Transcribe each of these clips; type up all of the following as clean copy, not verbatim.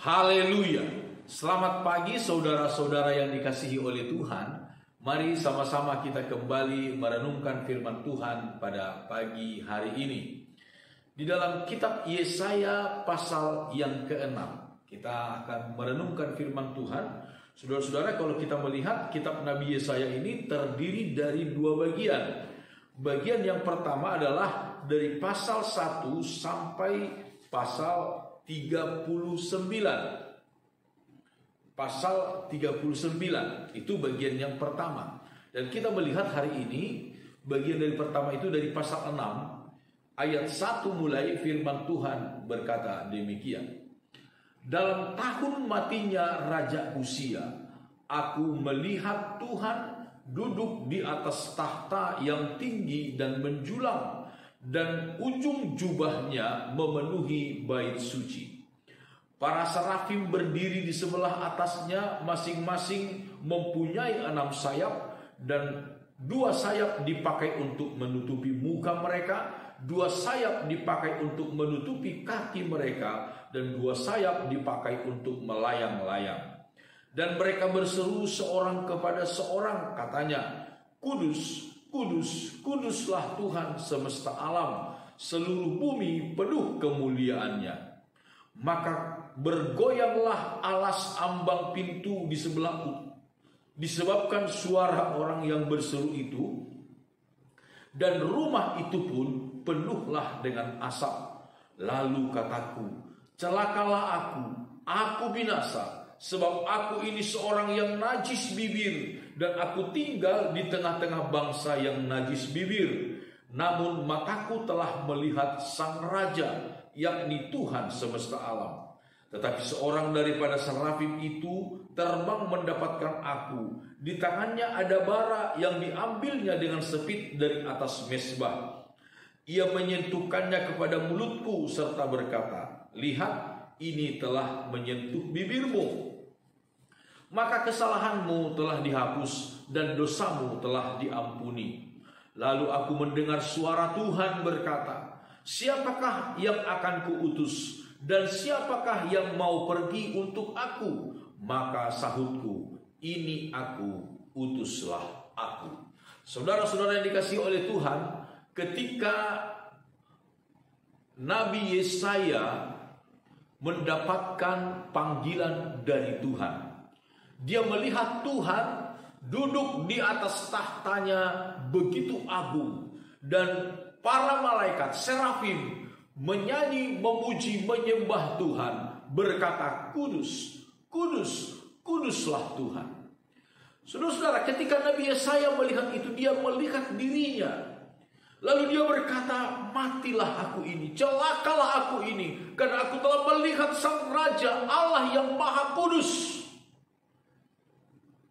Haleluya. Selamat pagi saudara-saudara yang dikasihi oleh Tuhan. Mari sama-sama kita kembali merenungkan firman Tuhan pada pagi hari ini. Di dalam kitab Yesaya pasal yang ke-6, kita akan merenungkan firman Tuhan. Saudara-saudara, kalau kita melihat kitab Nabi Yesaya ini terdiri dari dua bagian. Bagian yang pertama adalah dari pasal 1 sampai pasal 39. Pasal 39 itu bagian yang pertama. Dan kita melihat hari ini bagian dari pertama itu dari pasal 6 ayat 1 mulai firman Tuhan berkata demikian. Dalam tahun matinya Raja Uzia, aku melihat Tuhan duduk di atas tahta yang tinggi dan menjulang, dan ujung jubahnya memenuhi bait suci. Para serafim berdiri di sebelah atasnya, masing-masing mempunyai 6 sayap, dan 2 sayap dipakai untuk menutupi muka mereka, 2 sayap dipakai untuk menutupi kaki mereka, dan 2 sayap dipakai untuk melayang-layang. Dan mereka berseru seorang kepada seorang, katanya, Kudus, kudus, kuduslah Tuhan semesta alam, seluruh bumi penuh kemuliaannya. Maka bergoyanglah alas ambang pintu di sebelahku, disebabkan suara orang yang berseru itu, dan rumah itu pun penuhlah dengan asap. Lalu kataku, celakalah aku binasa, sebab aku ini seorang yang najis bibir, dan aku tinggal di tengah-tengah bangsa yang najis bibir. Namun mataku telah melihat Sang Raja, yakni Tuhan semesta alam. Tetapi seorang daripada serafim itu terbang mendapatkan aku. Di tangannya ada bara yang diambilnya dengan sepit dari atas mezbah. Ia menyentuhkannya kepada mulutku serta berkata, lihat, ini telah menyentuh bibirmu. Maka kesalahanmu telah dihapus dan dosamu telah diampuni. Lalu aku mendengar suara Tuhan berkata, siapakah yang akan kuutus, dan siapakah yang mau pergi untuk aku? Maka sahutku, ini aku, utuslah aku. Saudara-saudara yang dikasihi oleh Tuhan, ketika Nabi Yesaya mendapatkan panggilan dari Tuhan, dia melihat Tuhan duduk di atas tahtanya begitu agung, dan para malaikat serafim menyanyi, memuji, menyembah Tuhan, berkata, kudus, kudus, kuduslah Tuhan. Saudara-saudara, ketika Nabi Yesaya melihat itu, dia melihat dirinya. Lalu dia berkata, matilah aku ini, celakalah aku ini, karena aku telah melihat Sang Raja, Allah yang Maha Kudus,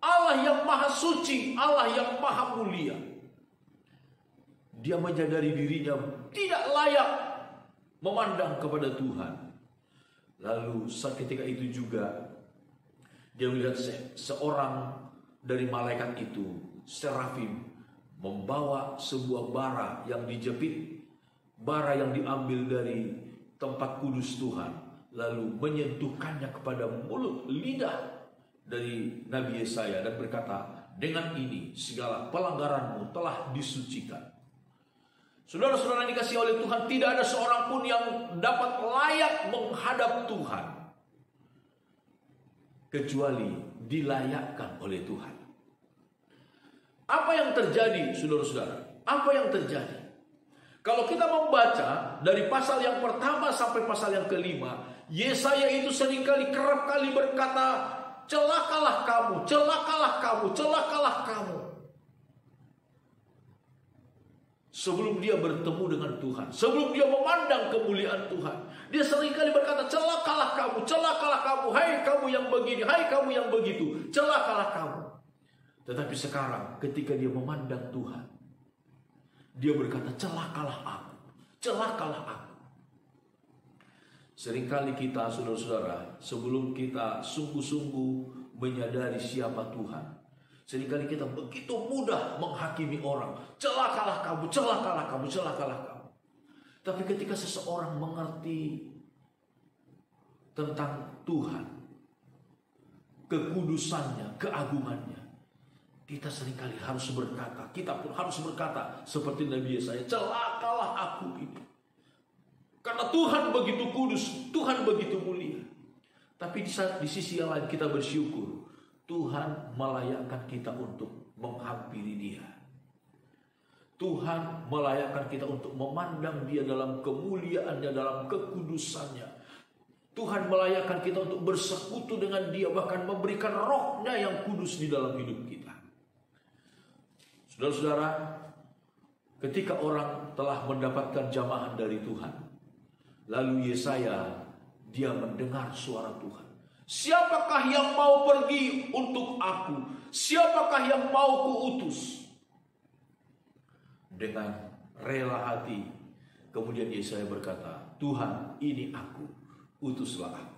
Allah yang Maha Suci, Allah yang Maha Mulia. Dia menyadari dirinya tidak layak memandang kepada Tuhan. Lalu ketika itu juga dia melihat seorang dari malaikat itu, serafim, membawa sebuah bara yang dijepit, bara yang diambil dari tempat kudus Tuhan, lalu menyentuhkannya kepada mulut lidah dari Nabi Yesaya dan berkata, dengan ini segala pelanggaranmu telah disucikan. Saudara-saudara yang dikasihi oleh Tuhan, tidak ada seorang pun yang dapat layak menghadap Tuhan kecuali dilayakkan oleh Tuhan. Apa yang terjadi, saudara-saudara? Apa yang terjadi? Kalau kita membaca dari pasal yang pertama sampai pasal yang kelima, Yesaya itu seringkali kerap kali berkata, celakalah kamu, celakalah kamu, celakalah kamu. Sebelum dia bertemu dengan Tuhan, sebelum dia memandang kemuliaan Tuhan, dia seringkali berkata, celakalah kamu, hai kamu yang begini, hai kamu yang begitu, celakalah kamu. Tetapi sekarang ketika dia memandang Tuhan, dia berkata, celakalah aku, celakalah aku. Seringkali kita, saudara-saudara, sebelum kita sungguh-sungguh menyadari siapa Tuhan, seringkali kita begitu mudah menghakimi orang. Celakalah kamu, celakalah kamu, celakalah kamu. Tapi ketika seseorang mengerti tentang Tuhan, kekudusannya, keagungannya, kita seringkali harus berkata, kita pun harus berkata seperti Nabi Yesaya, celakalah aku ini. Karena Tuhan begitu kudus, Tuhan begitu mulia. Tapi di sisi yang lain kita bersyukur, Tuhan melayakkan kita untuk menghampiri Dia. Tuhan melayakkan kita untuk memandang Dia dalam kemuliaannya, dalam kekudusannya. Tuhan melayakkan kita untuk bersekutu dengan Dia, bahkan memberikan rohnya yang kudus di dalam hidup kita. Saudara-saudara, ketika orang telah mendapatkan jamahan dari Tuhan, lalu Yesaya, dia mendengar suara Tuhan. Siapakah yang mau pergi untuk aku? Siapakah yang mau kuutus? Dengan rela hati, kemudian Yesaya berkata, Tuhan, ini aku, utuslah aku.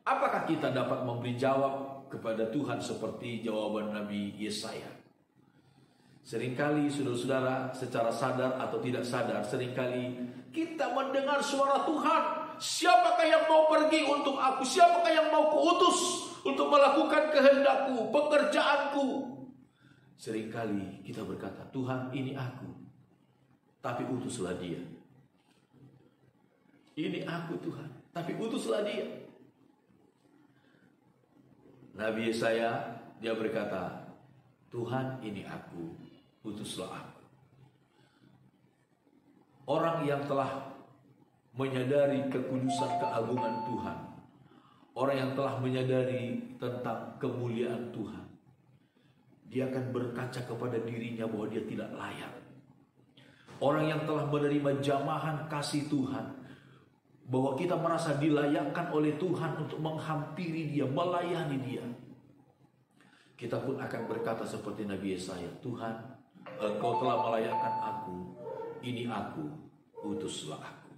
Apakah kita dapat memberi jawab kepada Tuhan seperti jawaban Nabi Yesaya? Seringkali saudara-saudara, secara sadar atau tidak sadar, seringkali kita mendengar suara Tuhan. Siapakah yang mau pergi untuk aku? Siapakah yang mau kuutus untuk melakukan kehendakku, pekerjaanku? Seringkali kita berkata, Tuhan, ini aku, tapi utuslah Dia. Ini aku Tuhan, tapi utuslah Dia. Nabi Yesaya, dia berkata, Tuhan, ini aku, utuslah aku. Orang yang telah menyadari kekudusan keagungan Tuhan, orang yang telah menyadari tentang kemuliaan Tuhan, dia akan berkaca kepada dirinya bahwa dia tidak layak. Orang yang telah menerima jamahan kasih Tuhan, bahwa kita merasa dilayakkan oleh Tuhan untuk menghampiri Dia, melayani Dia, kita pun akan berkata seperti Nabi Yesaya, Tuhan, Engkau telah melayakkan aku, ini aku, utuslah aku.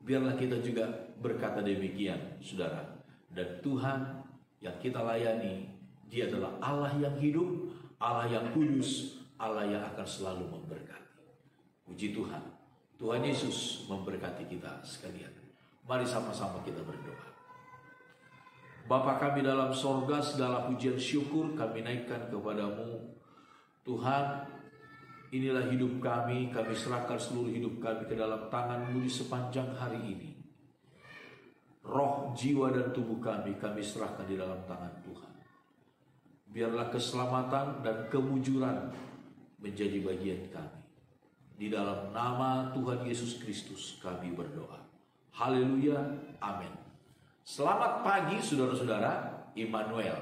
Biarlah kita juga berkata demikian, saudara. Dan Tuhan yang kita layani, Dia adalah Allah yang hidup, Allah yang kudus, Allah yang akan selalu memberkati. Puji Tuhan, Tuhan Yesus memberkati kita sekalian. Mari sama-sama kita berdoa. Bapa kami dalam sorga, segala pujian syukur kami naikkan kepadamu. Tuhan, inilah hidup kami serahkan seluruh hidup kami ke dalam tangan-Mu di sepanjang hari ini. Roh, jiwa, dan tubuh kami serahkan di dalam tangan Tuhan. Biarlah keselamatan dan kemujuran menjadi bagian kami. Di dalam nama Tuhan Yesus Kristus kami berdoa. Haleluya, amin. Selamat pagi saudara-saudara, Immanuel.